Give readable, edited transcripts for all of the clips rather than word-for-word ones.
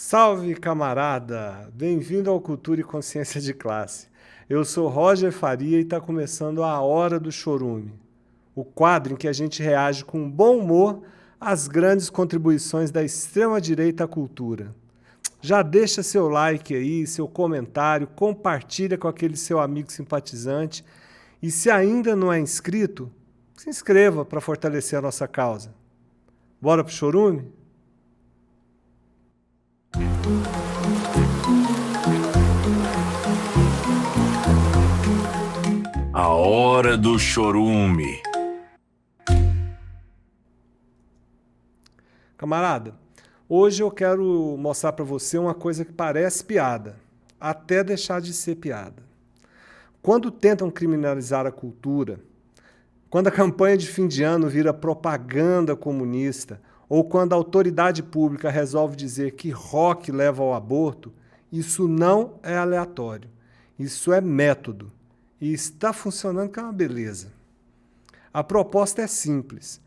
Salve, camarada! Bem-vindo ao Cultura e Consciência de Classe. Eu sou Roger Faria e está começando a Hora do Chorume, o quadro em que a gente reage com bom humor às grandes contribuições da extrema-direita à cultura. Já deixa seu like aí, seu comentário, compartilha com aquele seu amigo simpatizante e se ainda não é inscrito, se inscreva para fortalecer a nossa causa. Bora pro chorume? A Hora do Chorume. Camarada, hoje eu quero mostrar para você uma coisa que parece piada, até deixar de ser piada. Quando tentam criminalizar a cultura, quando a campanha de fim de ano vira propaganda comunista, ou quando a autoridade pública resolve dizer que rock leva ao aborto, isso não é aleatório, isso é método. E está funcionando que é uma beleza. A proposta é simples: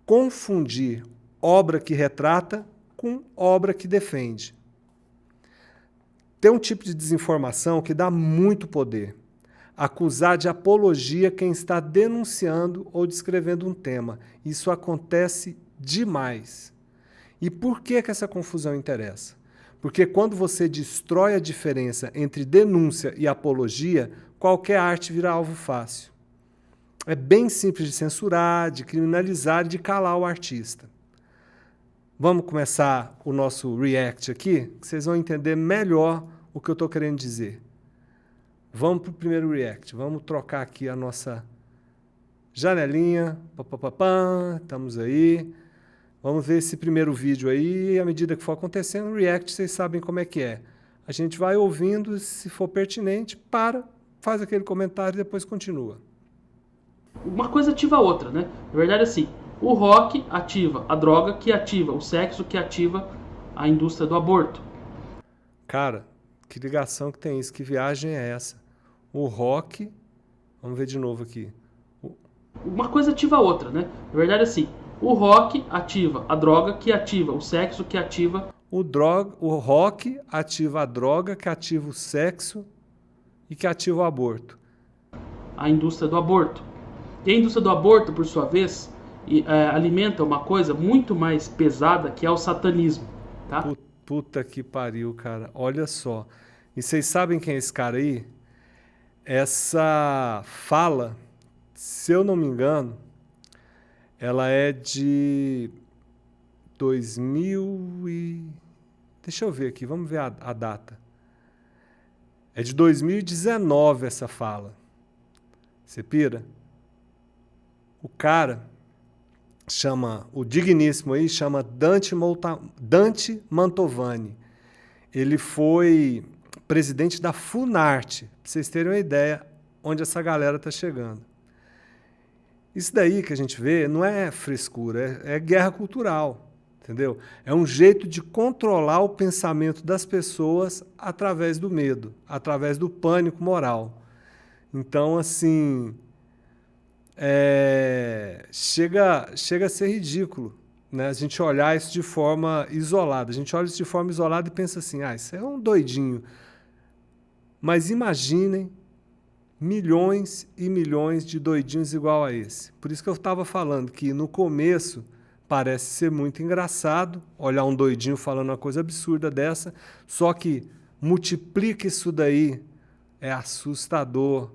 confundir obra que retrata com obra que defende. Tem um tipo de desinformação que dá muito poder. Acusar de apologia quem está denunciando ou descrevendo um tema. Isso acontece demais. E por que essa confusão interessa? Porque quando você destrói a diferença entre denúncia e apologia, qualquer arte vira alvo fácil. É bem simples de censurar, de criminalizar e de calar o artista. Vamos começar o nosso react aqui, que vocês vão entender melhor o que eu estou querendo dizer. Vamos para o primeiro react. Vamos trocar aqui a nossa janelinha. Estamos aí. Vamos ver esse primeiro vídeo aí. E à medida que for acontecendo, o react, vocês sabem como é que é. A gente vai ouvindo, se for pertinente, faz aquele comentário e depois continua. Uma coisa ativa a outra, né? Na verdade, assim, o rock ativa a droga, que ativa o sexo, que ativa a indústria do aborto. Cara, que ligação que tem isso? Que viagem é essa? O rock... Vamos ver de novo aqui. Uma coisa ativa a outra, né? Na verdade, assim, o rock ativa a droga, que ativa o sexo, que ativa... O rock ativa a droga, que ativa o sexo e que ativa o aborto. A indústria do aborto. E a indústria do aborto, por sua vez, alimenta uma coisa muito mais pesada, que é o satanismo, tá? Puta que pariu, cara. Olha só. E vocês sabem quem é esse cara aí? Essa fala, se eu não me engano, ela é de 2000 e... Deixa eu ver aqui, vamos ver a data. É de 2019 essa fala. Você pira? O cara chama, o digníssimo aí, chama Dante Mantovani. Ele foi presidente da Funarte, para vocês terem uma ideia onde essa galera está chegando. Isso daí que a gente vê não é frescura, é guerra cultural, entendeu? É um jeito de controlar o pensamento das pessoas através do medo, através do pânico moral. Então, assim, chega a ser ridículo, né? A gente olhar isso de forma isolada. A gente olha isso de forma isolada e pensa assim, isso é um doidinho. Mas imaginem milhões e milhões de doidinhos igual a esse. Por isso que eu estava falando que no começo parece ser muito engraçado olhar um doidinho falando uma coisa absurda dessa, só que multiplica isso daí, é assustador.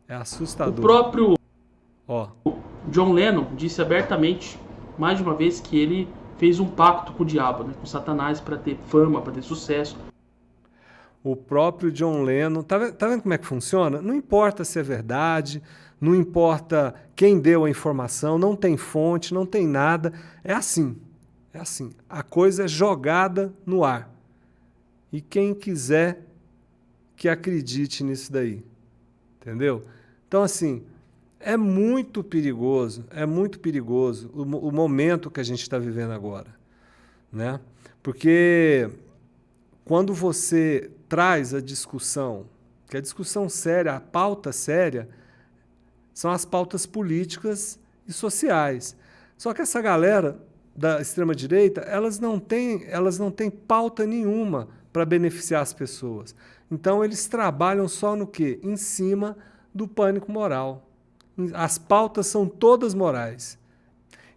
É assustador. O próprio John Lennon disse abertamente, mais de uma vez, que ele fez um pacto com o diabo, né, com Satanás, para ter fama, para ter sucesso. O próprio John Lennon, tá vendo como é que funciona? Não importa se é verdade, não importa quem deu a informação, não tem fonte, não tem nada. É assim. A coisa é jogada no ar. E quem quiser que acredite nisso daí. Entendeu? Então, assim, é muito perigoso o momento que a gente está vivendo agora, né? Porque quando você traz a discussão, que a discussão séria, a pauta séria, são as pautas políticas e sociais. Só que essa galera da extrema-direita, elas não têm pauta nenhuma para beneficiar as pessoas. Então, eles trabalham só no quê? Em cima do pânico moral. As pautas são todas morais.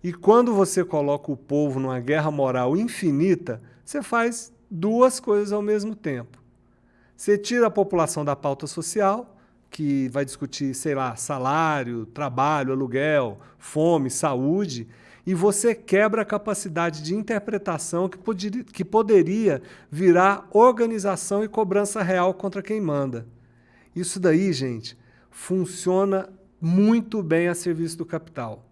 E quando você coloca o povo numa guerra moral infinita, você faz duas coisas ao mesmo tempo. Você tira a população da pauta social, que vai discutir, sei lá, salário, trabalho, aluguel, fome, saúde, e você quebra a capacidade de interpretação que poderia virar organização e cobrança real contra quem manda. Isso daí, gente, funciona muito bem a serviço do capital.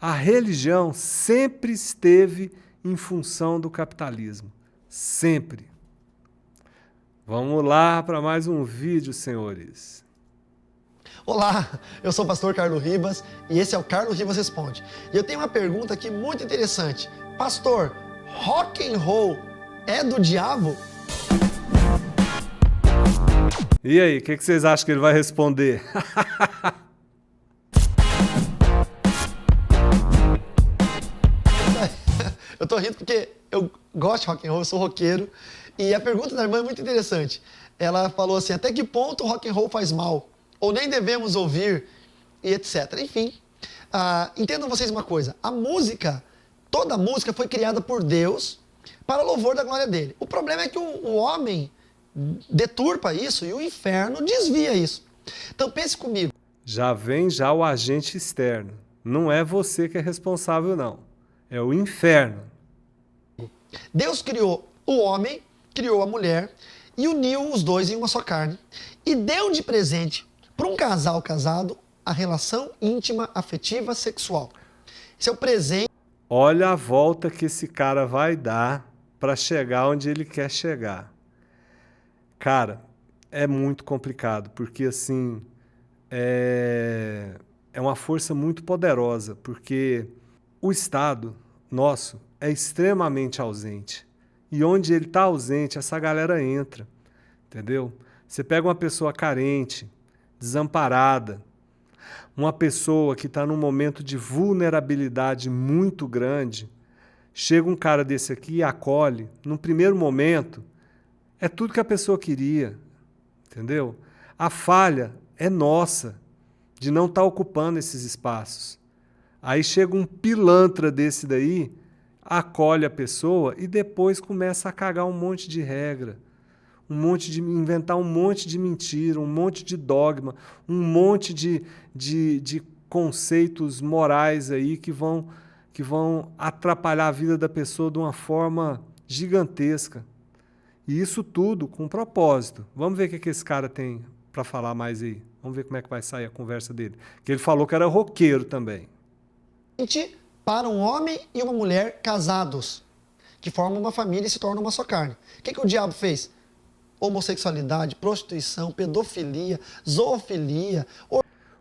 A religião sempre esteve em função do capitalismo. Sempre. Vamos lá para mais um vídeo, senhores. Olá, eu sou o pastor Carlos Ribas e esse é o Carlos Ribas Responde. E eu tenho uma pergunta aqui muito interessante. Pastor, rock and roll é do diabo? E aí, o que vocês acham que ele vai responder? Eu tô rindo porque eu gosto de rock and roll, eu sou roqueiro. E a pergunta da irmã é muito interessante. Ela falou assim, até que ponto o rock and roll faz mal? Ou nem devemos ouvir, e etc. Enfim, entendam vocês uma coisa. A música, toda música foi criada por Deus para louvor da glória dele. O problema é que o homem deturpa isso e o inferno desvia isso. Então pense comigo. Já vem o agente externo. Não é você que é responsável, não. É o inferno. Deus criou o homem, criou a mulher e uniu os dois em uma só carne. E deu de presente para um casal casado a relação íntima, afetiva, sexual. Esse é o presente. Olha a volta que esse cara vai dar para chegar onde ele quer chegar. Cara, é muito complicado, porque assim, é uma força muito poderosa, porque o Estado nosso é extremamente ausente. E onde ele está ausente, essa galera entra, entendeu? Você pega uma pessoa carente, desamparada, uma pessoa que está num momento de vulnerabilidade muito grande, chega um cara desse aqui e acolhe, num primeiro momento, é tudo que a pessoa queria, entendeu? A falha é nossa, de não estar ocupando esses espaços. Aí chega um pilantra desse daí, acolhe a pessoa e depois começa a cagar um monte de regra, inventar um monte de mentira, um monte de dogma, um monte de conceitos morais aí que vão atrapalhar a vida da pessoa de uma forma gigantesca. E isso tudo com propósito. Vamos ver o que esse cara tem para falar mais aí. Vamos ver como é que vai sair a conversa dele. Que ele falou que era roqueiro também. Para um homem e uma mulher casados, que formam uma família e se tornam uma só carne. O que o diabo fez? Homossexualidade, prostituição, pedofilia, zoofilia.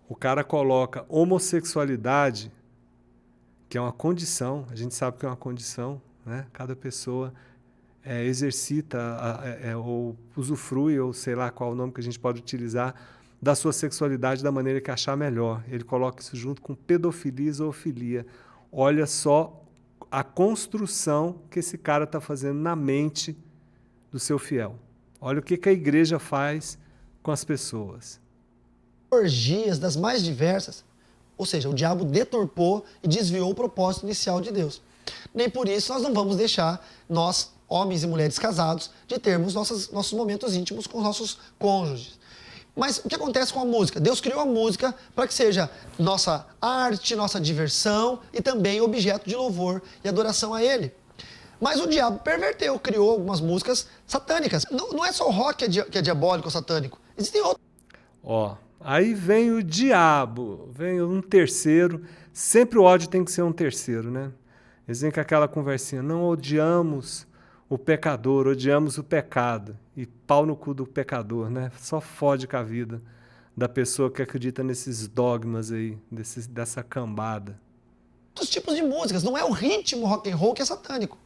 O cara coloca homossexualidade, que é uma condição, a gente sabe que é uma condição, né? Cada pessoa exercita ou usufrui, ou sei lá qual o nome que a gente pode utilizar, da sua sexualidade da maneira que achar melhor. Ele coloca isso junto com pedofilia e zoofilia. Olha só a construção que esse cara está fazendo na mente do seu fiel. Olha o que a igreja faz com as pessoas. Orgias das mais diversas. Ou seja, o diabo deturpou e desviou o propósito inicial de Deus. Nem por isso nós não vamos deixar nós, homens e mulheres casados, de termos nossos momentos íntimos com os nossos cônjuges. Mas o que acontece com a música? Deus criou a música para que seja nossa arte, nossa diversão e também objeto de louvor e adoração a Ele. Mas o diabo perverteu, criou algumas músicas satânicas. Não é só o rock que é diabólico ou satânico. Existem outros. Aí vem o diabo, vem um terceiro. Sempre o ódio tem que ser um terceiro, né? Eles vêm com aquela conversinha, não odiamos o pecador, odiamos o pecado. E pau no cu do pecador, né? Só fode com a vida da pessoa que acredita nesses dogmas aí, dessa cambada. Outros tipos de músicas, não é o ritmo rock and roll que é satânico.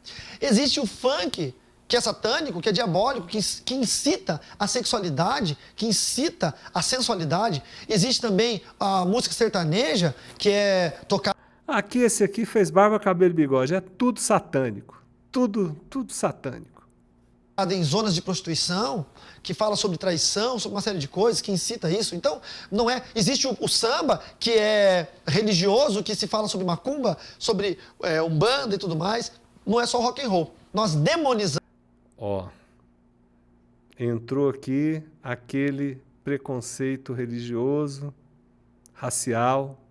Existe o funk, que é satânico, que é diabólico, que incita a sexualidade, que incita a sensualidade. Existe também a música sertaneja, que é tocar... Aqui, esse aqui fez barba, cabelo e bigode. É tudo satânico. Tudo satânico. Em zonas de prostituição, que fala sobre traição, sobre uma série de coisas, que incita isso. Então, não é... Existe o samba, que é religioso, que se fala sobre macumba, sobre umbanda e tudo mais. Não é só rock and roll. Nós demonizamos... Ó, entrou aqui aquele preconceito religioso, racial.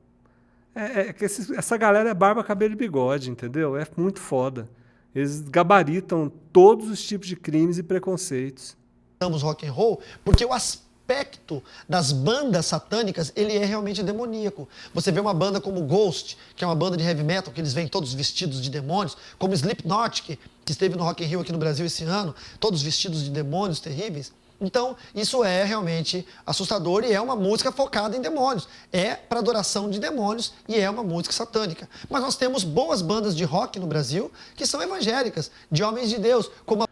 Que essa galera é barba, cabelo e bigode, entendeu? É muito foda. Eles gabaritam todos os tipos de crimes e preconceitos. Rock and roll, porque o aspecto das bandas satânicas, ele é realmente demoníaco. Você vê uma banda como Ghost, que é uma banda de heavy metal, que eles vêm todos vestidos de demônios, como Slipknot, que esteve no Rock in Rio aqui no Brasil esse ano, todos vestidos de demônios terríveis. Então, isso é realmente assustador e é uma música focada em demônios. É para adoração de demônios e é uma música satânica. Mas nós temos boas bandas de rock no Brasil que são evangélicas, de homens de Deus, como a...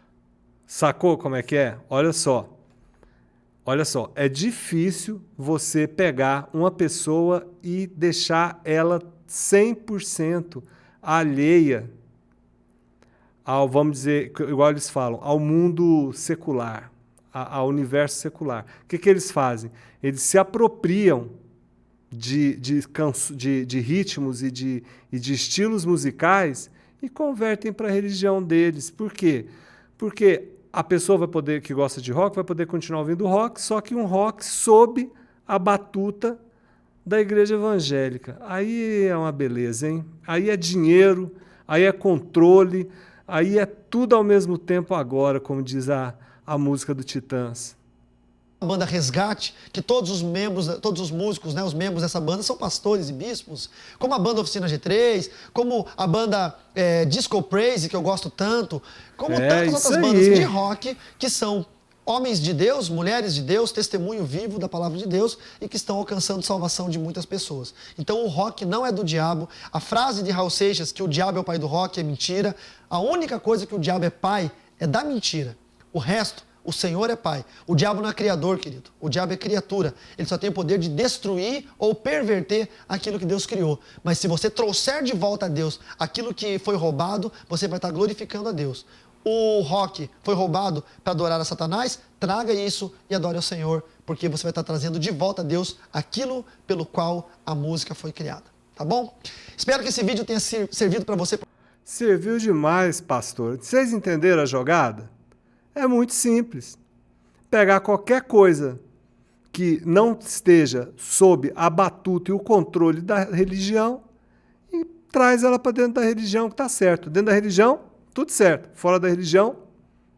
Sacou como é que é? Olha só, é difícil você pegar uma pessoa e deixar ela 100% alheia ao, vamos dizer, igual eles falam, ao mundo secular, ao universo secular. O que eles fazem? Eles se apropriam de ritmos e de estilos musicais e convertem para a religião deles. Por quê? Porque a pessoa que gosta de rock vai poder continuar ouvindo rock, só que um rock sob a batuta da igreja evangélica. Aí é uma beleza, hein? Aí é dinheiro, aí é controle, aí é tudo ao mesmo tempo agora, como diz a música do Titãs. A banda Resgate, que todos os músicos, né, os membros dessa banda são pastores e bispos, como a banda Oficina G3, como a banda Disco Praise, que eu gosto tanto, como tantas outras bandas de rock que são homens de Deus, mulheres de Deus, testemunho vivo da palavra de Deus e que estão alcançando salvação de muitas pessoas. Então o rock não é do diabo. A frase de Raul Seixas, que o diabo é o pai do rock, é mentira. A única coisa que o diabo é pai é da mentira. O resto, o Senhor é pai. O diabo não é criador, querido. O diabo é criatura. Ele só tem o poder de destruir ou perverter aquilo que Deus criou. Mas se você trouxer de volta a Deus aquilo que foi roubado, você vai estar glorificando a Deus. O rock foi roubado para adorar a Satanás, traga isso e adore ao Senhor, porque você vai estar trazendo de volta a Deus aquilo pelo qual a música foi criada. Tá bom? Espero que esse vídeo tenha servido para você. Serviu demais, pastor. Vocês entenderam a jogada? É muito simples. Pegar qualquer coisa que não esteja sob a batuta e o controle da religião e traz ela para dentro da religião que está certo. Dentro da religião, tudo certo. Fora da religião,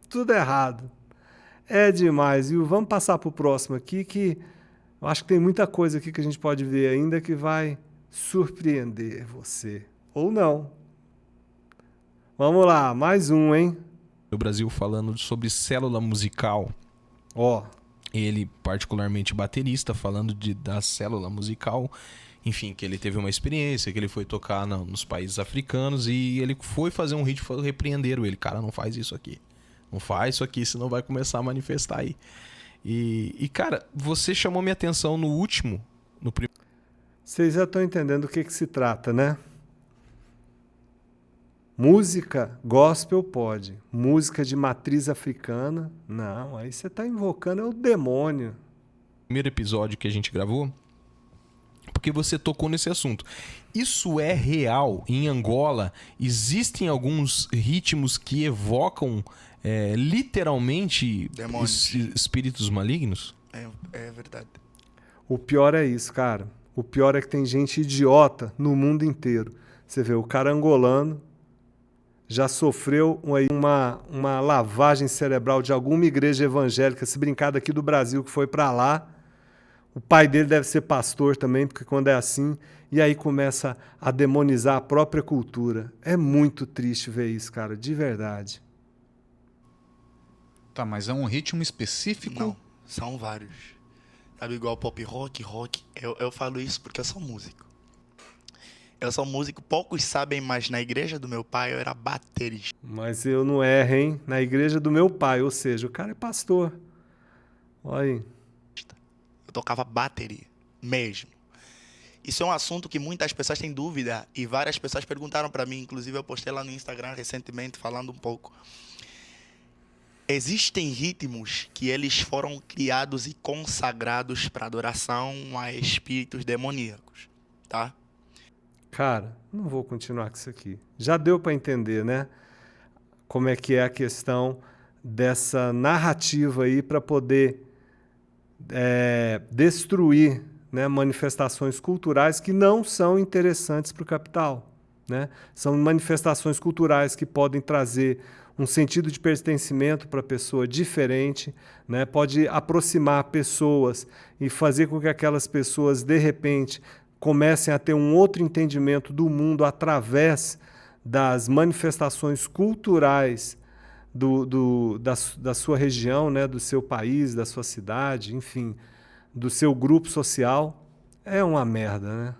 tudo errado. É demais. E vamos passar para o próximo aqui, que eu acho que tem muita coisa aqui que a gente pode ver ainda que vai surpreender você. Ou não. Vamos lá, mais um, hein? O Brasil falando sobre célula musical. Ó. Ele, particularmente baterista, falando da célula musical. Enfim, que ele teve uma experiência, que ele foi tocar nos países africanos e ele foi fazer um ritmo, repreenderam ele. Cara, não faz isso aqui. Não faz isso aqui, senão vai começar a manifestar aí. E cara, você chamou minha atenção no último. Vocês já estão entendendo do que se trata, né? Música gospel pode. Música de matriz africana, não. Aí você está invocando o demônio. Primeiro episódio que a gente gravou, porque você tocou nesse assunto. Isso é real? Em Angola, existem alguns ritmos que evocam literalmente espíritos malignos? É verdade. O pior é isso, cara. O pior é que tem gente idiota no mundo inteiro. Você vê, o cara angolano já sofreu uma lavagem cerebral de alguma igreja evangélica, se brincar daqui do Brasil, que foi para lá. O pai dele deve ser pastor também, porque quando é assim, e aí começa a demonizar a própria cultura. É muito triste ver isso, cara, de verdade. Tá, mas é um ritmo específico? Não, são vários. Sabe, igual pop rock. Eu falo isso porque eu sou músico. Eu sou músico, poucos sabem, mas na igreja do meu pai eu era baterista. Mas eu não erro, hein? Na igreja do meu pai, ou seja, o cara é pastor. Olha aí. Eu tocava bateria, mesmo. Isso é um assunto que muitas pessoas têm dúvida e várias pessoas perguntaram para mim, inclusive eu postei lá no Instagram recentemente falando um pouco. Existem ritmos que eles foram criados e consagrados para adoração a espíritos demoníacos, tá? Cara, não vou continuar com isso aqui. Já deu para entender, né? Como é que é a questão dessa narrativa aí para poder destruir, né, manifestações culturais que não são interessantes para o capital, né? São manifestações culturais que podem trazer um sentido de pertencimento para a pessoa diferente, né? Pode aproximar pessoas e fazer com que aquelas pessoas, de repente, comecem a ter um outro entendimento do mundo através das manifestações culturais da sua região, né? Do seu país, da sua cidade, enfim, do seu grupo social. É uma merda, né?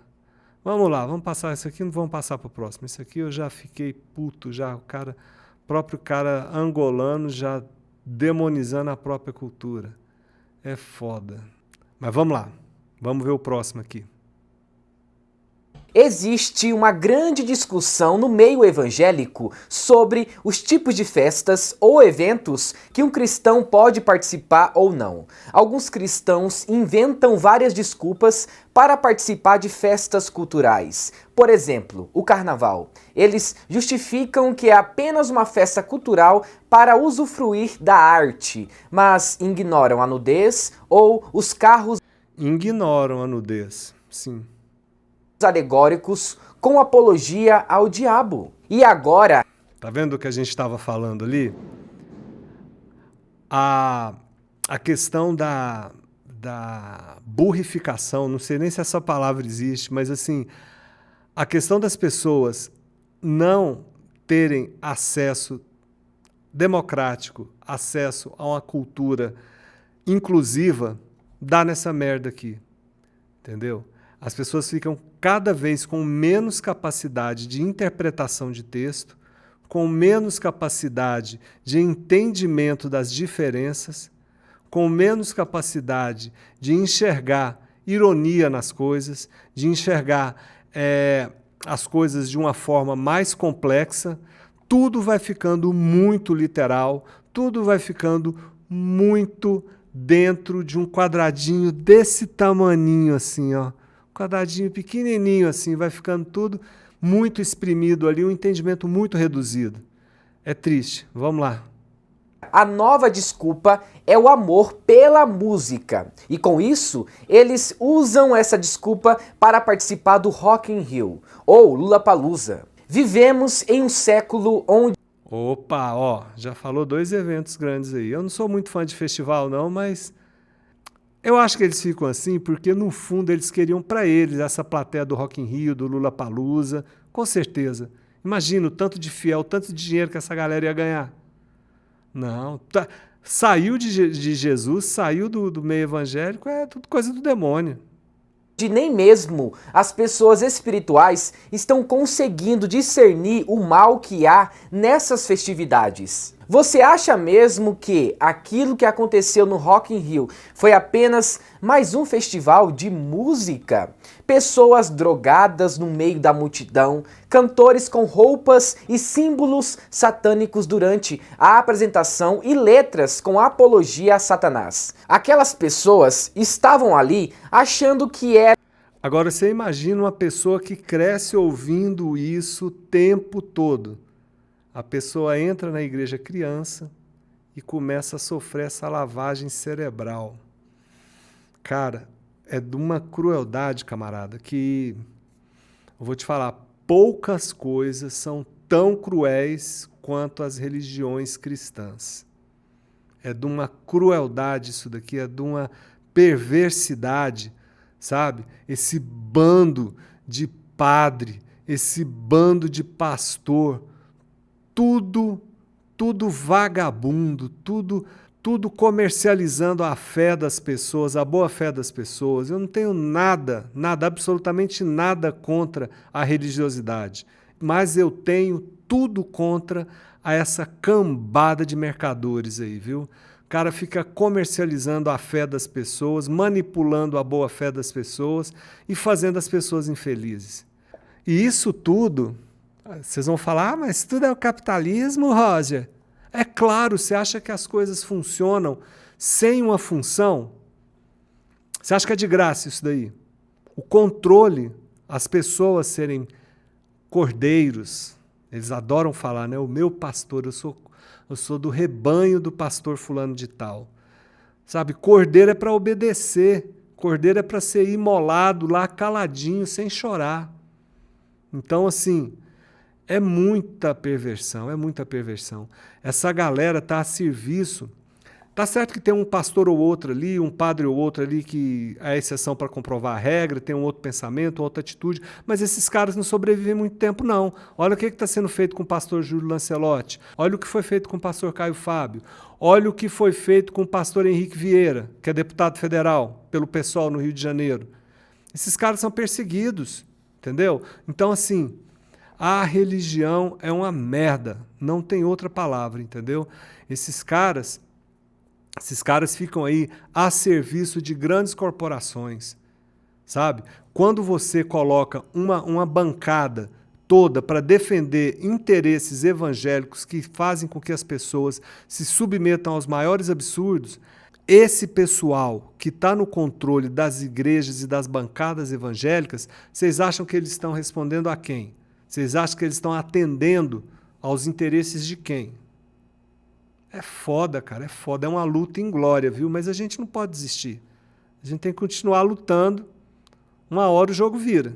Vamos lá, vamos passar isso aqui, não vamos passar para o próximo. Isso aqui eu já fiquei puto, já o próprio cara angolano já demonizando a própria cultura. É foda. Mas vamos lá, vamos ver o próximo aqui. Existe uma grande discussão no meio evangélico sobre os tipos de festas ou eventos que um cristão pode participar ou não. Alguns cristãos inventam várias desculpas para participar de festas culturais. Por exemplo, o carnaval. Eles justificam que é apenas uma festa cultural para usufruir da arte, mas ignoram a nudez ou os carros Ignoram a nudez, sim. alegóricos com apologia ao diabo. E agora, Tá vendo o que a gente estava falando ali? A questão da burrificação, não sei nem se essa palavra existe, mas assim, a questão das pessoas não terem acesso democrático, acesso a uma cultura inclusiva, dá nessa merda aqui, entendeu? As pessoas ficam cada vez com menos capacidade de interpretação de texto, com menos capacidade de entendimento das diferenças, com menos capacidade de enxergar ironia nas coisas, de enxergar as coisas de uma forma mais complexa. Tudo vai ficando muito literal, tudo vai ficando muito dentro de um quadradinho desse tamaninho assim, ó. Quadradinho pequenininho assim, vai ficando tudo muito exprimido ali, um entendimento muito reduzido. É triste. Vamos lá. a nova desculpa é o amor pela música. E com isso, eles usam essa desculpa para participar do Rock in Rio, ou Lollapalooza. Vivemos em um século onde... Opa, ó, já falou 2 eventos grandes aí. Eu não sou muito fã de festival não, mas eu acho que eles ficam assim porque no fundo eles queriam para eles essa plateia do Rock in Rio, do Lollapalooza, com certeza. Imagina o tanto de fiel, o tanto de dinheiro que essa galera ia ganhar. Não, saiu de Jesus, saiu do meio evangélico, é tudo coisa do demônio. nem mesmo as pessoas espirituais estão conseguindo discernir o mal que há nessas festividades. Você acha mesmo que aquilo que aconteceu no Rock in Rio foi apenas mais um festival de música? Pessoas drogadas no meio da multidão, cantores com roupas e símbolos satânicos durante a apresentação e letras com apologia a Satanás. Aquelas pessoas estavam ali achando que era... Agora você imagina uma pessoa que cresce ouvindo isso o tempo todo. A pessoa entra na igreja criança e começa a sofrer essa lavagem cerebral. Cara, é de uma crueldade, camarada, que eu vou te falar, poucas coisas são tão cruéis quanto as religiões cristãs. É de uma crueldade isso daqui, é de uma perversidade, sabe? Esse bando de padre, esse bando de pastor, tudo vagabundo, tudo comercializando a fé das pessoas, a boa fé das pessoas. Eu não tenho nada, absolutamente nada contra a religiosidade, mas eu tenho tudo contra essa cambada de mercadores aí, viu? O cara fica comercializando a fé das pessoas, manipulando a boa fé das pessoas e fazendo as pessoas infelizes. E isso tudo, vocês vão falar, ah, mas tudo é o capitalismo, Roger? É claro, você acha que as coisas funcionam sem uma função? Você acha que é de graça isso daí? O controle, as pessoas serem cordeiros, eles adoram falar, né? O meu pastor, eu sou do rebanho do pastor fulano de tal. Sabe, cordeiro é para obedecer, cordeiro é para ser imolado lá caladinho, sem chorar. Então, assim, é muita perversão, é muita perversão. Essa galera está a serviço. Tá certo que tem um pastor ou outro ali, um padre ou outro ali que é exceção para comprovar a regra, tem um outro pensamento, outra atitude, mas esses caras não sobrevivem muito tempo, não. Olha o que está sendo feito com o pastor Júlio Lancelotti, olha o que foi feito com o pastor Caio Fábio, olha o que foi feito com o pastor Henrique Vieira, que é deputado federal pelo PSOL no Rio de Janeiro. Esses caras são perseguidos, entendeu? Então, assim, a religião é uma merda, não tem outra palavra, entendeu? Esses caras ficam aí a serviço de grandes corporações, sabe? Quando você coloca uma bancada toda para defender interesses evangélicos que fazem com que as pessoas se submetam aos maiores absurdos, esse pessoal que está no controle das igrejas e das bancadas evangélicas, vocês acham que eles estão respondendo a quem? Vocês acham que eles estão atendendo aos interesses de quem? É foda, cara, é foda. É uma luta inglória, viu? Mas a gente não pode desistir. A gente tem que continuar lutando. Uma hora o jogo vira.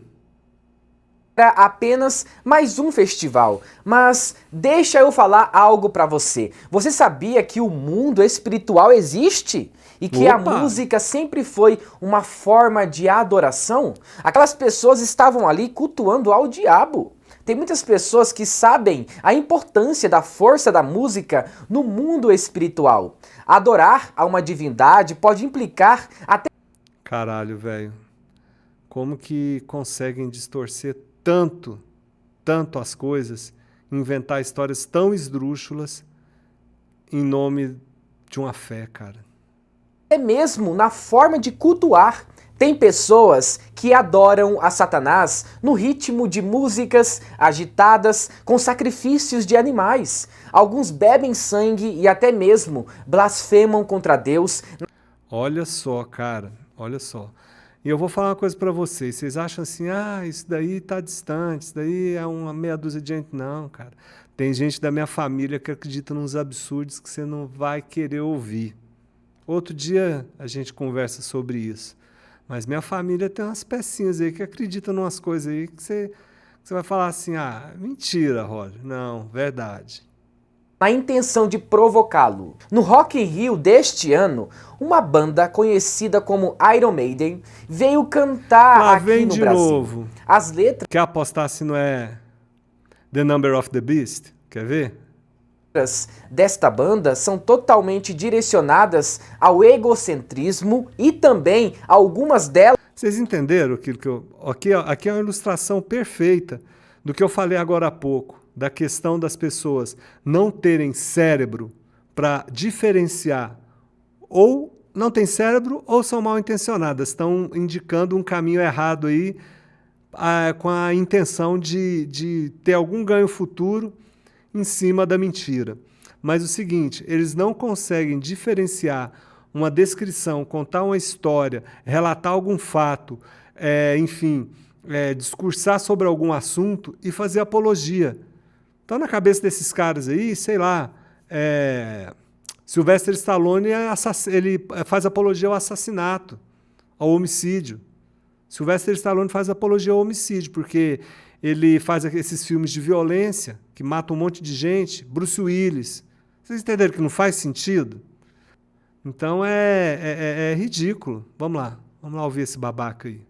Era apenas mais um festival, mas deixa eu falar algo pra você. Você sabia que o mundo espiritual existe? E que a música sempre foi uma forma de adoração? Aquelas pessoas estavam ali cultuando ao diabo. Tem muitas pessoas que sabem a importância da força da música no mundo espiritual. Adorar a uma divindade pode implicar até... Caralho, velho. Como que conseguem distorcer tanto as coisas, inventar histórias tão esdrúxulas em nome de uma fé, cara? Até mesmo na forma de cultuar. Tem pessoas que adoram a Satanás no ritmo de músicas agitadas com sacrifícios de animais. Alguns bebem sangue e até mesmo blasfemam contra Deus. Olha só, cara, olha só. E eu vou falar uma coisa para vocês. Vocês acham assim, ah, isso daí tá distante, isso daí é uma meia dúzia de gente. Não, cara. Tem gente da minha família que acredita nos absurdos que você não vai querer ouvir. Outro dia a gente conversa sobre isso. Mas minha família tem umas pecinhas aí que acreditam em umas coisas aí que você vai falar assim, ah, mentira, Roger. Não, verdade. Na intenção de provocá-lo. No Rock in Rio deste ano, uma banda conhecida como Iron Maiden veio cantar Lá aqui vem no de Brasil. novo. As letras Quer apostar se não é The Number of the Beast? Quer ver? desta banda são totalmente direcionadas ao egocentrismo e também algumas delas... Vocês entenderam aquilo que eu... Aqui é uma ilustração perfeita do que eu falei agora há pouco, da questão das pessoas não terem cérebro para diferenciar ou não tem cérebro ou são mal intencionadas, estão indicando um caminho errado aí com a intenção de ter algum ganho futuro em cima da mentira. Mas o seguinte, eles não conseguem diferenciar uma descrição, contar uma história, relatar algum fato, discursar sobre algum assunto e fazer apologia. Então, na cabeça desses caras aí, sei lá, Sylvester Stallone ele faz apologia ao assassinato, ao homicídio. Sylvester Stallone faz apologia ao homicídio, porque ele faz esses filmes de violência, que matam um monte de gente. Bruce Willis. Vocês entenderam que não faz sentido? Então é ridículo. Vamos lá ouvir esse babaca aí.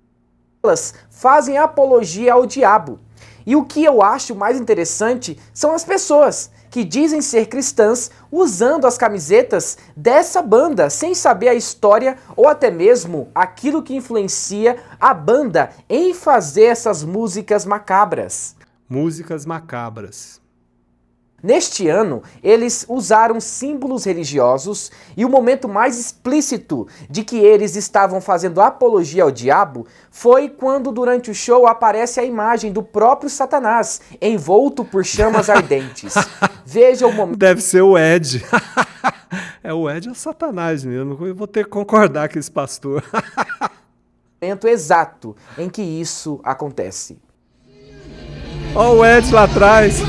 Elas fazem apologia ao diabo. E o que eu acho mais interessante são as pessoas que dizem ser cristãs usando as camisetas dessa banda sem saber a história ou até mesmo aquilo que influencia a banda em fazer essas músicas macabras. Músicas macabras. Neste ano, eles usaram símbolos religiosos e o momento mais explícito de que eles estavam fazendo apologia ao diabo foi quando durante o show aparece a imagem do próprio Satanás, envolto por chamas ardentes. Veja o momento... Deve ser o Ed. O Ed é o Satanás mesmo. Eu vou ter que concordar com esse pastor. momento exato em que isso acontece. Olha o Ed lá atrás.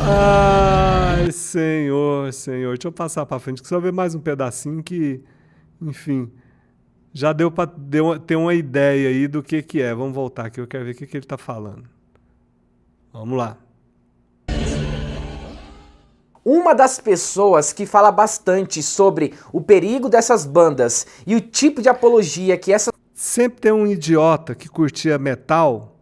Ai, Senhor. Deixa eu passar para frente, que só ver mais um pedacinho que, enfim, já deu para ter uma ideia aí do que é. Vamos voltar aqui, eu quero ver o que ele está falando. Vamos lá. Uma das pessoas que fala bastante sobre o perigo dessas bandas e o tipo de apologia que essas... Sempre tem um idiota que curtia metal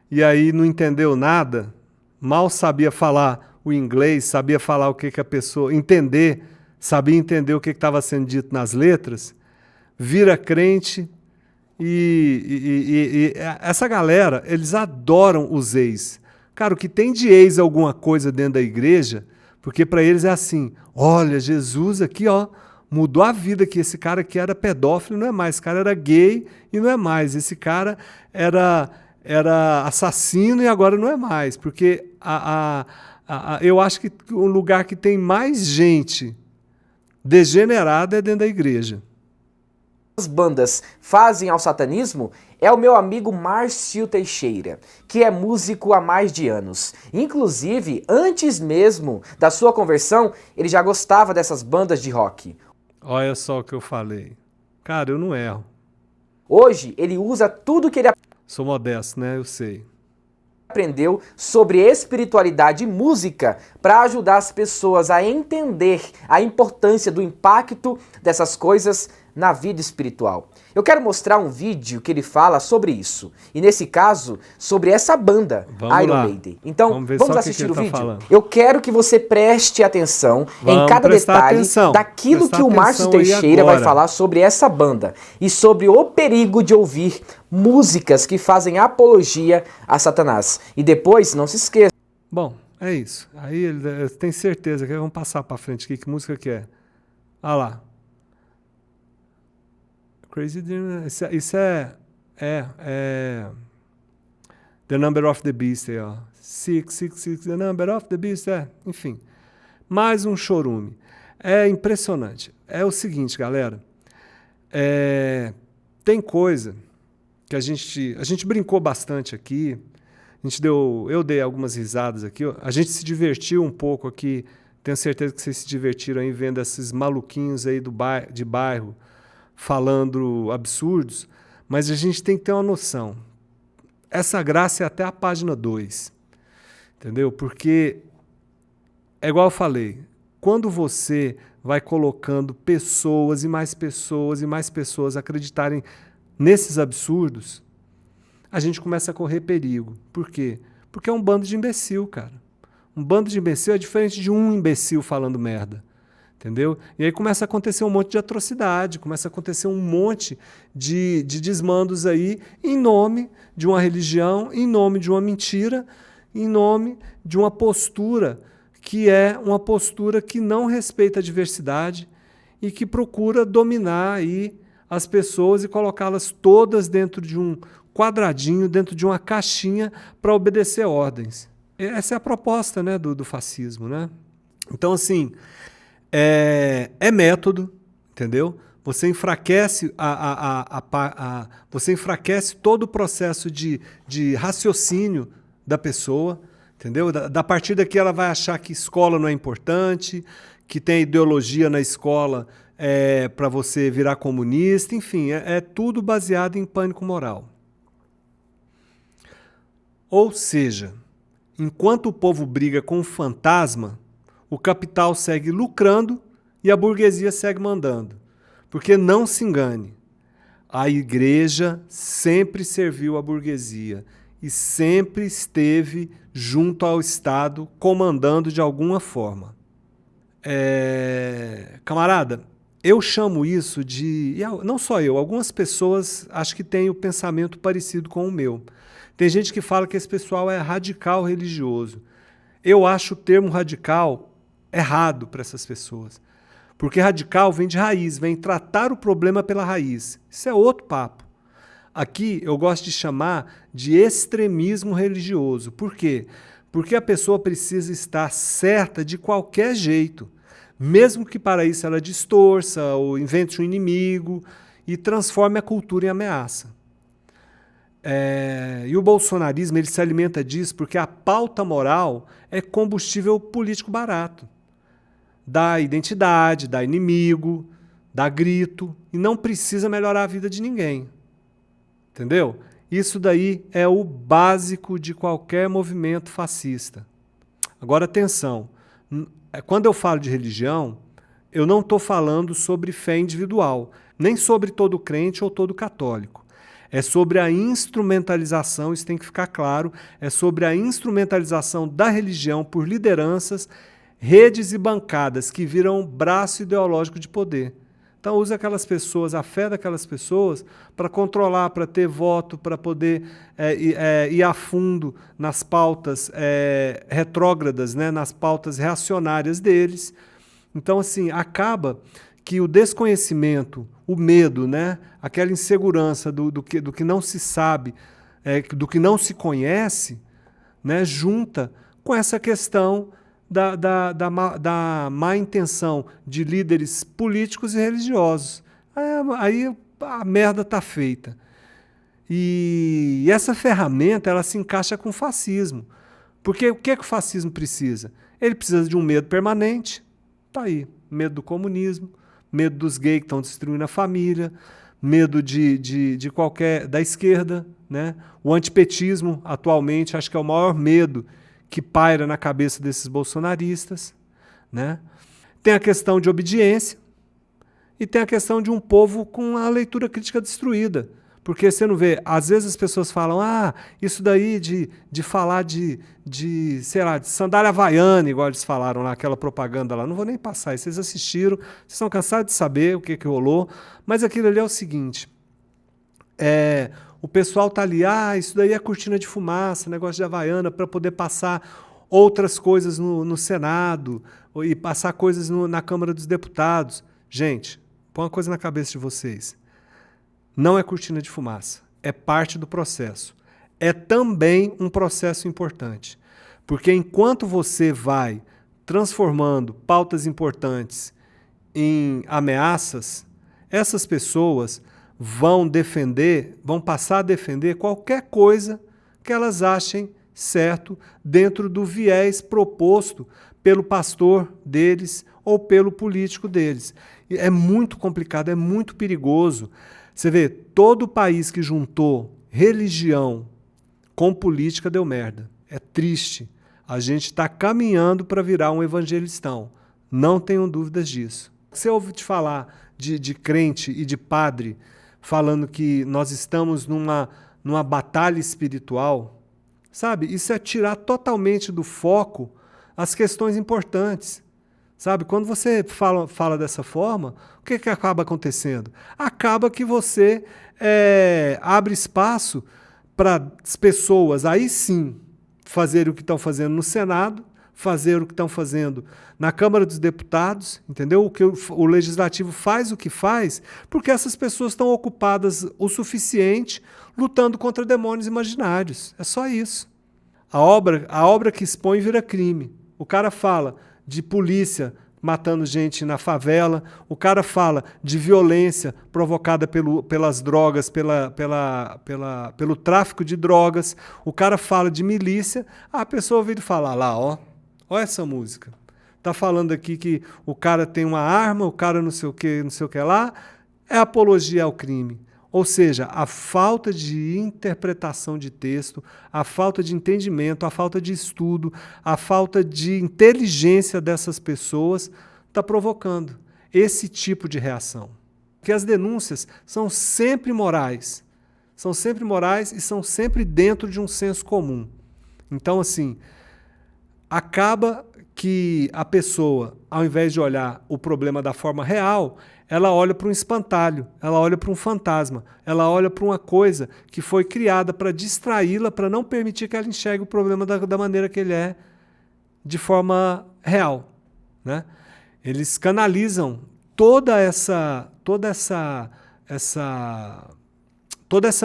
e aí não entendeu nada, mal sabia falar o inglês, sabia falar o que a pessoa... sabia entender o que estava sendo dito nas letras, vira crente e essa galera, eles adoram os ex. Cara, o que tem de ex alguma coisa dentro da igreja... Porque para eles é assim, olha, Jesus aqui, ó, mudou a vida, que esse cara aqui era pedófilo, não é mais, esse cara era gay e não é mais, esse cara era assassino e agora não é mais, porque eu acho que o lugar que tem mais gente degenerada é dentro da igreja. As bandas fazem ao satanismo é o meu amigo Márcio Teixeira, que é músico há mais de anos. Inclusive, antes mesmo da sua conversão, ele já gostava dessas bandas de rock. Olha só o que eu falei. Cara, eu não erro. Hoje, ele usa tudo que ele Sou modesto, né? Eu sei. aprendeu sobre espiritualidade e música para ajudar as pessoas a entender a importância do impacto dessas coisas na vida espiritual. Eu quero mostrar um vídeo que ele fala sobre isso. E nesse caso, sobre essa banda, Iron Maiden. Então, vamos assistir o vídeo? Falando. Eu quero que você preste atenção em cada detalhe daquilo que o Márcio Teixeira vai falar sobre essa banda e sobre o perigo de ouvir músicas que fazem apologia a Satanás. E depois, não se esqueça. Bom, é isso. Aí ele tem certeza que vamos passar para frente aqui. Que música que é? Olha lá. Crazy Dream, isso é The Number of the Beast, aí, ó. 666, The Number of the Beast, enfim. Mais um chorume. É impressionante. É o seguinte, galera. Tem coisa que a gente brincou bastante aqui. Eu dei algumas risadas aqui. A gente se divertiu um pouco aqui. Tenho certeza que vocês se divertiram aí vendo esses maluquinhos aí de bairro falando absurdos, mas a gente tem que ter uma noção. Essa graça é até a página 2, entendeu? Porque, é igual eu falei, quando você vai colocando pessoas e mais pessoas e mais pessoas acreditarem nesses absurdos, a gente começa a correr perigo. Por quê? Porque é um bando de imbecil, cara. Um bando de imbecil é diferente de um imbecil falando merda. Entendeu? E aí começa a acontecer um monte de atrocidade, começa a acontecer um monte de desmandos aí em nome de uma religião, em nome de uma mentira, em nome de uma postura que é uma postura que não respeita a diversidade e que procura dominar aí as pessoas e colocá-las todas dentro de um quadradinho, dentro de uma caixinha para obedecer ordens. Essa é a proposta, né, do fascismo, né? Então, assim... É método, entendeu? Você enfraquece você enfraquece todo o processo de raciocínio da pessoa, entendeu? Da partir daqui ela vai achar que escola não é importante, que tem ideologia na escola para você virar comunista, enfim, é tudo baseado em pânico moral. Ou seja, enquanto o povo briga com o fantasma, o capital segue lucrando e a burguesia segue mandando. Porque não se engane, a igreja sempre serviu a burguesia e sempre esteve junto ao Estado, comandando de alguma forma. Camarada, eu chamo isso de... Não só eu, algumas pessoas acho que têm o pensamento parecido com o meu. Tem gente que fala que esse pessoal é radical religioso. Eu acho o termo radical errado para essas pessoas. Porque radical vem de raiz, vem tratar o problema pela raiz. Isso é outro papo. Aqui eu gosto de chamar de extremismo religioso. Por quê? Porque a pessoa precisa estar certa de qualquer jeito. Mesmo que para isso ela distorça ou invente um inimigo e transforme a cultura em ameaça. E o bolsonarismo ele se alimenta disso porque a pauta moral é combustível político barato. Dá identidade, dá inimigo, dá grito e não precisa melhorar a vida de ninguém. Entendeu? Isso daí é o básico de qualquer movimento fascista. Agora, atenção. Quando eu falo de religião, eu não estou falando sobre fé individual, nem sobre todo crente ou todo católico. É sobre a instrumentalização, isso tem que ficar claro, é sobre a instrumentalização da religião por lideranças, redes e bancadas que viram braço ideológico de poder. Então usa aquelas pessoas, a fé daquelas pessoas, para controlar, para ter voto, para poder ir a fundo nas pautas retrógradas, né, nas pautas reacionárias deles. Então, assim, acaba que o desconhecimento, o medo, né, aquela insegurança do que não se sabe, do que não se conhece, né, junta com essa questão da má intenção de líderes políticos e religiosos. Aí a merda está feita. E essa ferramenta ela se encaixa com o fascismo. Porque o que o fascismo precisa? Ele precisa de um medo permanente. Está aí. Medo do comunismo, medo dos gays que estão destruindo a família, medo da esquerda. Né? O antipetismo, atualmente, acho que é o maior medo que paira na cabeça desses bolsonaristas, né? Tem a questão de obediência e tem a questão de um povo com a leitura crítica destruída. Porque você não vê, às vezes as pessoas falam, isso daí de falar sei lá, de sandália havaiana, igual eles falaram lá, aquela propaganda lá, não vou nem passar, vocês assistiram, vocês estão cansados de saber o que rolou, mas aquilo ali é o seguinte, o pessoal está ali, isso daí é cortina de fumaça, negócio de havaiana, para poder passar outras coisas no Senado e passar coisas na Câmara dos Deputados. Gente, põe uma coisa na cabeça de vocês. Não é cortina de fumaça, é parte do processo. É também um processo importante, porque enquanto você vai transformando pautas importantes em ameaças, essas pessoas vão passar a defender qualquer coisa que elas achem certo dentro do viés proposto pelo pastor deles ou pelo político deles. É muito complicado, é muito perigoso. Você vê, todo país que juntou religião com política deu merda. É triste. A gente está caminhando para virar um evangelistão. Não tenham dúvidas disso. Você ouve te falar de crente e de padre falando que nós estamos numa batalha espiritual, sabe? Isso é tirar totalmente do foco as questões importantes, sabe? Quando você fala dessa forma, o que acaba acontecendo? Acaba que você abre espaço para as pessoas, aí sim, fazerem o que estão fazendo no Senado, fazer o que estão fazendo na Câmara dos Deputados, entendeu? O Legislativo faz o que faz porque essas pessoas estão ocupadas o suficiente lutando contra demônios imaginários. É só isso. A obra que expõe vira crime. O cara fala de polícia matando gente na favela, o cara fala de violência provocada pelas drogas, pelo tráfico de drogas, o cara fala de milícia, a pessoa ouviu falar lá, olha essa música. Está falando aqui que o cara tem uma arma, o cara não sei o que lá, é apologia ao crime. Ou seja, a falta de interpretação de texto, a falta de entendimento, a falta de estudo, a falta de inteligência dessas pessoas está provocando esse tipo de reação. Porque as denúncias são sempre morais. São sempre morais e são sempre dentro de um senso comum. Então, assim, acaba que a pessoa, ao invés de olhar o problema da forma real, ela olha para um espantalho, ela olha para um fantasma, ela olha para uma coisa que foi criada para distraí-la, para não permitir que ela enxergue o problema da maneira que ele é, de forma real, né? Eles canalizam toda essa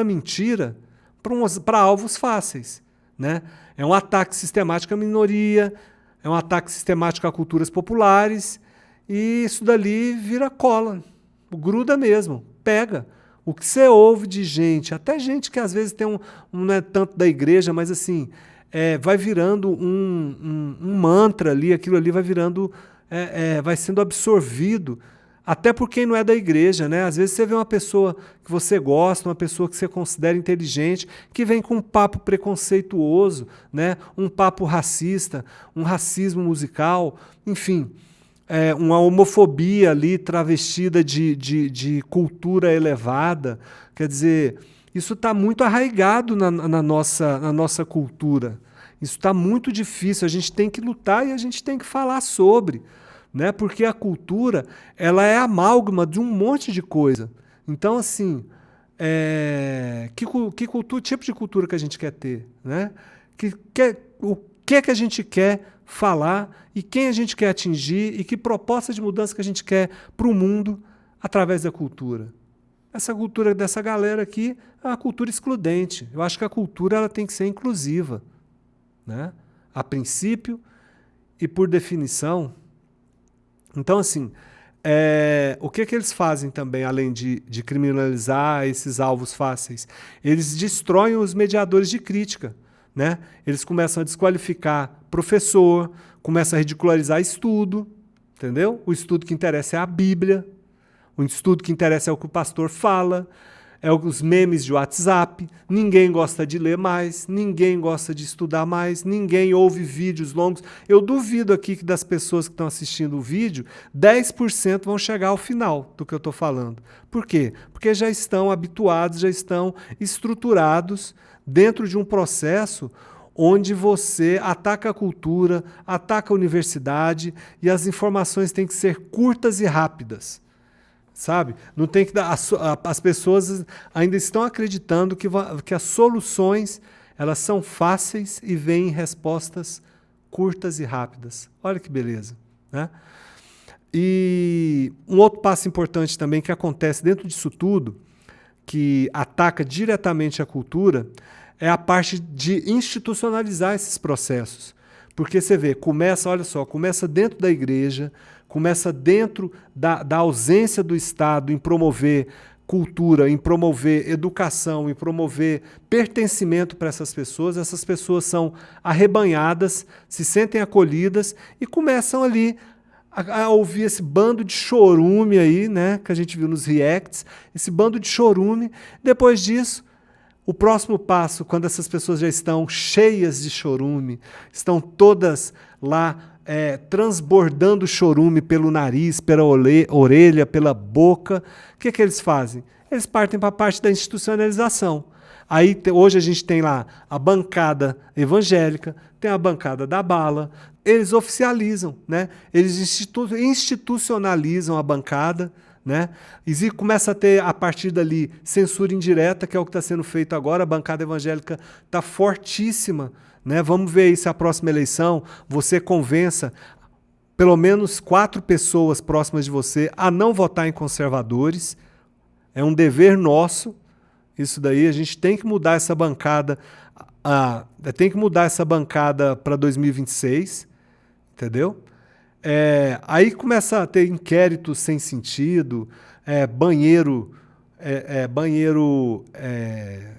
mentira para alvos fáceis, né? É um ataque sistemático à minoria, é um ataque sistemático a culturas populares, e isso dali vira cola, gruda mesmo, pega. O que você ouve de gente, até gente que às vezes tem não é tanto da igreja, mas assim, vai virando um mantra ali, aquilo ali vai virando, vai sendo absorvido, até por quem não é da igreja, né? Às vezes você vê uma pessoa que você gosta, uma pessoa que você considera inteligente, que vem com um papo preconceituoso, né? Um papo racista, um racismo musical, enfim, uma homofobia ali travestida de cultura elevada. Quer dizer, isso está muito arraigado na nossa cultura. Isso está muito difícil, a gente tem que lutar e a gente tem que falar sobre, né? Porque a cultura, ela é amálgama de um monte de coisa. Então, assim, que tipo de cultura que a gente quer ter, né? O que a gente quer falar e quem a gente quer atingir e que proposta de mudança que a gente quer para o mundo através da cultura. Essa cultura dessa galera aqui é uma cultura excludente. Eu acho que a cultura ela tem que ser inclusiva, né? A princípio e por definição. Então, assim, o que eles fazem também, além de criminalizar esses alvos fáceis? Eles destroem os mediadores de crítica, né? Eles começam a desqualificar professor, começam a ridicularizar estudo, entendeu? O estudo que interessa é a Bíblia, o estudo que interessa é o que o pastor fala, é os memes de WhatsApp, ninguém gosta de ler mais, ninguém gosta de estudar mais, ninguém ouve vídeos longos. Eu duvido aqui que das pessoas que estão assistindo o vídeo, 10% vão chegar ao final do que eu estou falando. Por quê? Porque já estão habituados, já estão estruturados dentro de um processo onde você ataca a cultura, ataca a universidade e as informações têm que ser curtas e rápidas. Sabe? Não tem que dar, as pessoas ainda estão acreditando que as soluções elas são fáceis e vêm em respostas curtas e rápidas. Olha que beleza, né? E um outro passo importante também que acontece dentro disso tudo, que ataca diretamente a cultura, é a parte de institucionalizar esses processos. Porque você vê, começa dentro da igreja, começa dentro da ausência do Estado em promover cultura, em promover educação, em promover pertencimento para essas pessoas são arrebanhadas, se sentem acolhidas e começam ali a ouvir esse bando de chorume aí, né, que a gente viu nos reacts, esse bando de chorume. Depois disso, o próximo passo, quando essas pessoas já estão cheias de chorume, estão todas lá transbordando chorume pelo nariz, pela orelha, pela boca, o que eles fazem? Eles partem para a parte da institucionalização. Aí hoje a gente tem lá a bancada evangélica, tem a bancada da bala, eles oficializam, né? Eles institucionalizam a bancada, né? E começa a ter, a partir dali, censura indireta, que é o que está sendo feito agora. A bancada evangélica está fortíssima, né? Vamos ver aí se a próxima eleição você convença pelo menos 4 pessoas próximas de você a não votar em conservadores. É um dever nosso. Isso daí, a gente tem que mudar essa bancada. Tem que mudar essa bancada para 2026, entendeu? Aí começa a ter inquéritos sem sentido, banheiro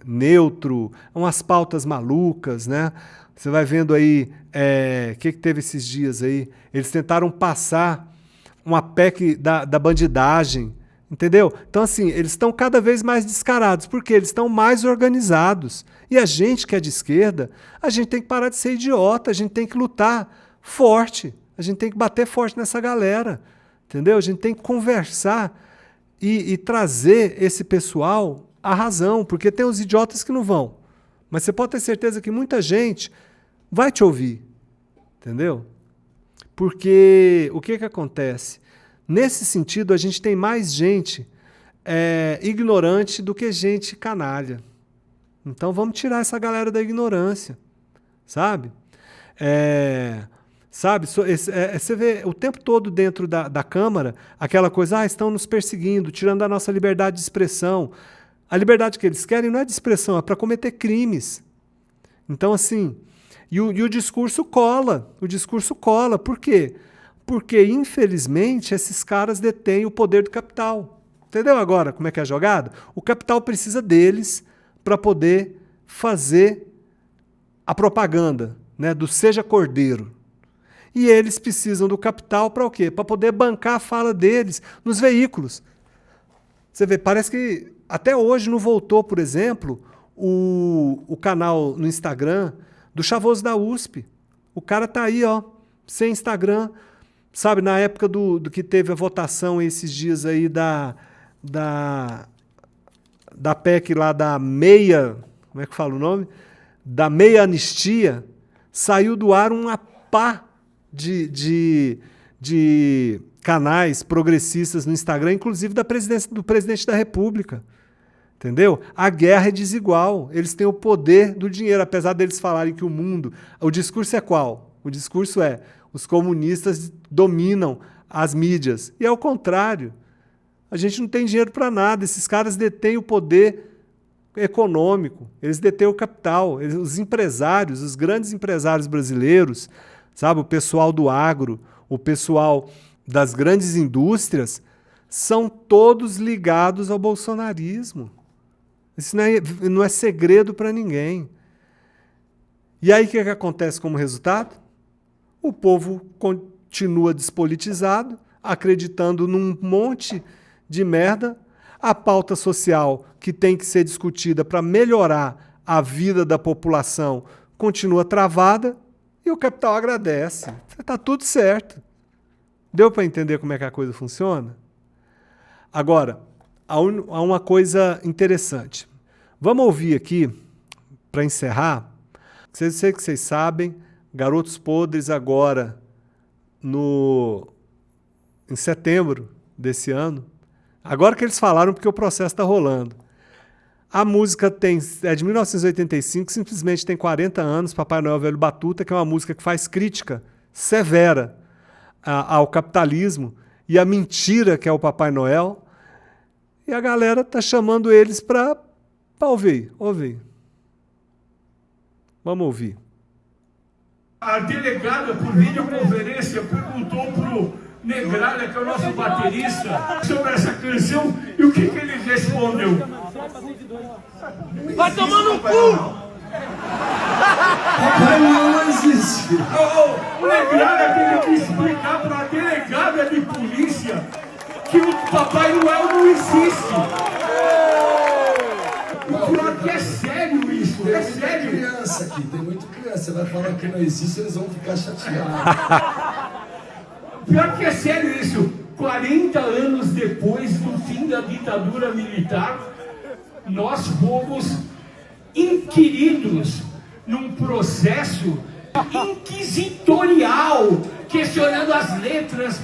neutro, umas pautas malucas, né? Você vai vendo aí, que teve esses dias aí? Eles tentaram passar uma PEC da bandidagem, entendeu? Então, assim, eles estão cada vez mais descarados, porque eles estão mais organizados. E a gente que é de esquerda, a gente tem que parar de ser idiota, a gente tem que lutar forte, a gente tem que bater forte nessa galera, entendeu? A gente tem que conversar e trazer esse pessoal à razão, porque tem os idiotas que não vão. Mas você pode ter certeza que muita gente vai te ouvir, entendeu? Porque o que acontece? Nesse sentido, a gente tem mais gente ignorante do que gente canalha. Então vamos tirar essa galera da ignorância, sabe? Você vê o tempo todo dentro da Câmara aquela coisa, estão nos perseguindo, tirando a nossa liberdade de expressão. A liberdade que eles querem não é de expressão, é para cometer crimes. Então, assim, e o discurso cola. O discurso cola. Por quê? Porque, infelizmente, esses caras detêm o poder do capital. Entendeu agora como é que é a jogada? O capital precisa deles para poder fazer a propaganda, né, do Seja Cordeiro. E eles precisam do capital para o quê? Para poder bancar a fala deles nos veículos. Você vê, parece que até hoje não voltou, por exemplo, o canal no Instagram do Chavoso da USP. O cara tá aí, ó, sem Instagram. Sabe, na época do que teve a votação esses dias aí da PEC lá da meia... Como é que fala o nome? Da meia anistia, saiu do ar uma pá de canais progressistas no Instagram, inclusive do presidente da República. Entendeu? A guerra é desigual. Eles têm o poder do dinheiro, apesar deles falarem que o mundo... O discurso é qual? O discurso é: os comunistas dominam as mídias. E é o contrário. A gente não tem dinheiro para nada. Esses caras detêm o poder econômico, eles detêm o capital. Os empresários, os grandes empresários brasileiros, sabe, o pessoal do agro, o pessoal das grandes indústrias, são todos ligados ao bolsonarismo. Isso não é segredo para ninguém. E aí o que acontece como resultado? O povo continua despolitizado, acreditando num monte de merda. A pauta social que tem que ser discutida para melhorar a vida da população continua travada e o capital agradece. Está tudo certo. Deu para entender como é que a coisa funciona? Agora, há uma coisa interessante. Vamos ouvir aqui, para encerrar. Sei que vocês sabem, Garotos Podres agora, em setembro desse ano. Agora que eles falaram, porque o processo está rolando. A música é de 1985, simplesmente tem 40 anos, Papai Noel Velho Batuta, que é uma música que faz crítica severa ao capitalismo e à mentira que é o Papai Noel. E a galera está chamando eles para ouvir. Vamos ouvir. A delegada, por videoconferência, perguntou pro Negralha, que é o nosso baterista, sobre essa canção, e o que ele respondeu? Vai tomar no cu! Papai Noel não existe. O Negralha teve que explicar para a delegada de polícia que o Papai Noel não existe. O pior que é sério isso, é sério. Tem criança aqui, tem muita criança. Você vai falar que não existe, eles vão ficar chateados. Pior que é sério isso. 40 anos depois do fim da ditadura militar, nós fomos inquiridos num processo inquisitorial, questionando as letras.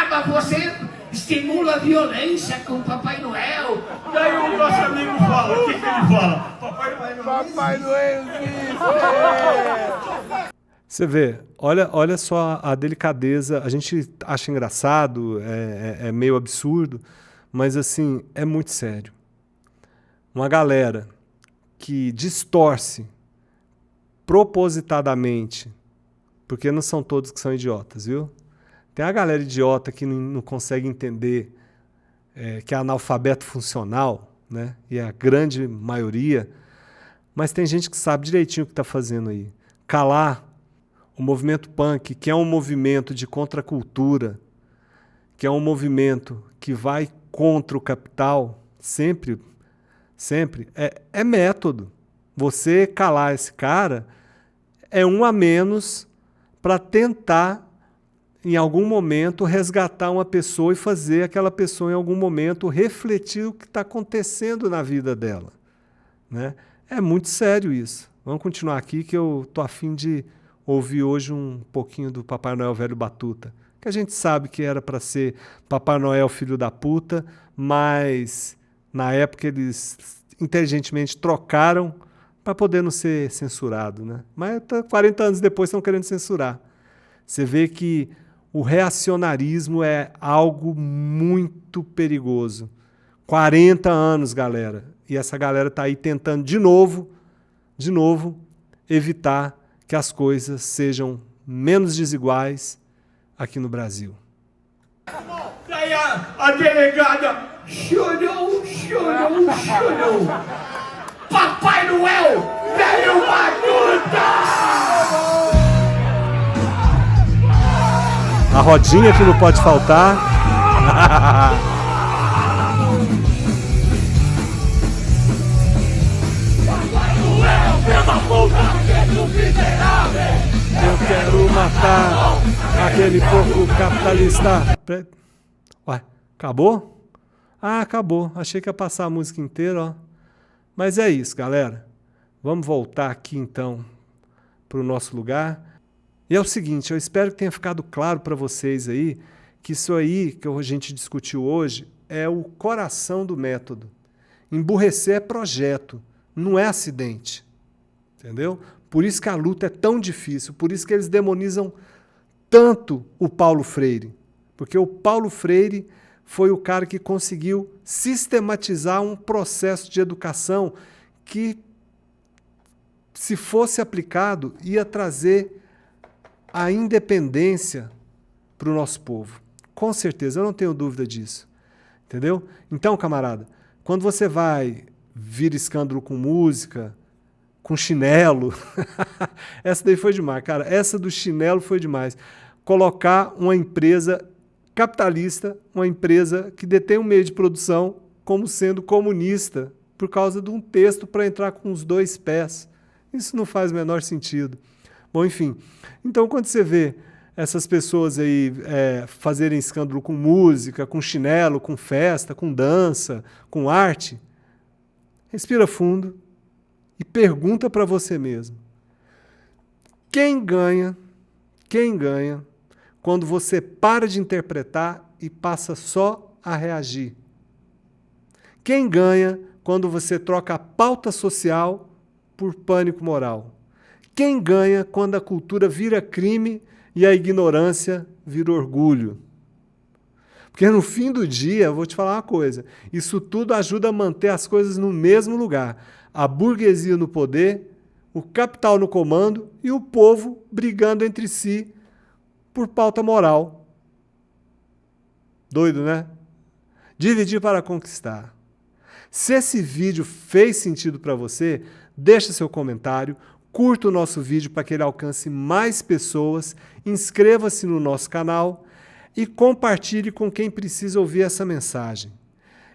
Mas você estimula a violência com o Papai Noel. Daí o nosso amigo fala, o que ele fala? Papai Noel existe. Você vê, olha só a delicadeza. A gente acha engraçado, é meio absurdo, mas assim, é muito sério. Uma galera que distorce propositadamente, porque não são todos que são idiotas, viu? Tem a galera idiota que não consegue entender que é analfabeto funcional, né? E é a grande maioria, mas tem gente que sabe direitinho o que está fazendo aí. Calar o movimento punk, que é um movimento de contracultura, que é um movimento que vai contra o capital, sempre é método. Você calar esse cara é um a menos para tentar, em algum momento, resgatar uma pessoa e fazer aquela pessoa, em algum momento, refletir o que está acontecendo na vida dela, né? É muito sério isso. Vamos continuar aqui que eu estou a fim de ouvir hoje um pouquinho do Papai Noel Velho Batuta, que a gente sabe que era para ser Papai Noel Filho da Puta, mas na época eles inteligentemente trocaram para poder não ser censurado, né? Mas 40 anos depois estão querendo censurar. Você vê que o reacionarismo é algo muito perigoso. 40 anos, galera. E essa galera está aí tentando de novo, evitar que as coisas sejam menos desiguais aqui no Brasil. Daí a delegada chorou. Papai Noel, velho Batuta! A rodinha que não pode faltar. Eu quero matar aquele porco capitalista. Ué, acabou? Ah, acabou. Achei que ia passar a música inteira, ó. Mas é isso, galera. Vamos voltar aqui, então, para o nosso lugar. E é o seguinte, eu espero que tenha ficado claro para vocês aí que isso aí que a gente discutiu hoje é o coração do método. Emburrecer é projeto, não é acidente. Entendeu? Por isso que a luta é tão difícil, por isso que eles demonizam tanto o Paulo Freire. Porque o Paulo Freire foi o cara que conseguiu sistematizar um processo de educação que, se fosse aplicado, ia trazer a independência para o nosso povo. Com certeza, eu não tenho dúvida disso. Entendeu? Então, camarada, quando você vai vir escândalo com música, com chinelo, essa daí foi demais, cara. Essa do chinelo foi demais. Colocar uma empresa capitalista, uma empresa que detém um meio de produção, como sendo comunista, por causa de um texto para entrar com os dois pés. Isso não faz o menor sentido. Bom, enfim. Então, quando você vê essas pessoas aí fazerem escândalo com música, com chinelo, com festa, com dança, com arte, respira fundo e pergunta para você mesmo. Quem ganha quando você para de interpretar e passa só a reagir? Quem ganha quando você troca a pauta social por pânico moral? Quem ganha quando a cultura vira crime e a ignorância vira orgulho? Porque no fim do dia, eu vou te falar uma coisa, isso tudo ajuda a manter as coisas no mesmo lugar. A burguesia no poder, o capital no comando e o povo brigando entre si por pauta moral. Doido, né? Dividir para conquistar. Se esse vídeo fez sentido para você, deixa seu comentário, curta o nosso vídeo para que ele alcance mais pessoas, inscreva-se no nosso canal e compartilhe com quem precisa ouvir essa mensagem.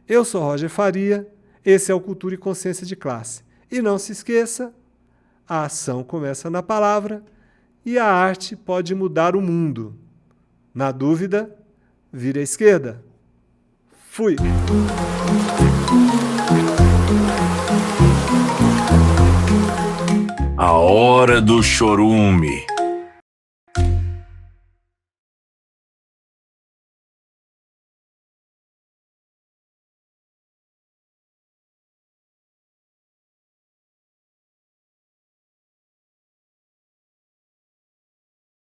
Eu sou Roger Faria, esse é o Cultura e Consciência de Classe. E não se esqueça, a ação começa na palavra e a arte pode mudar o mundo. Na dúvida, vire à esquerda. Fui! A hora do chorume.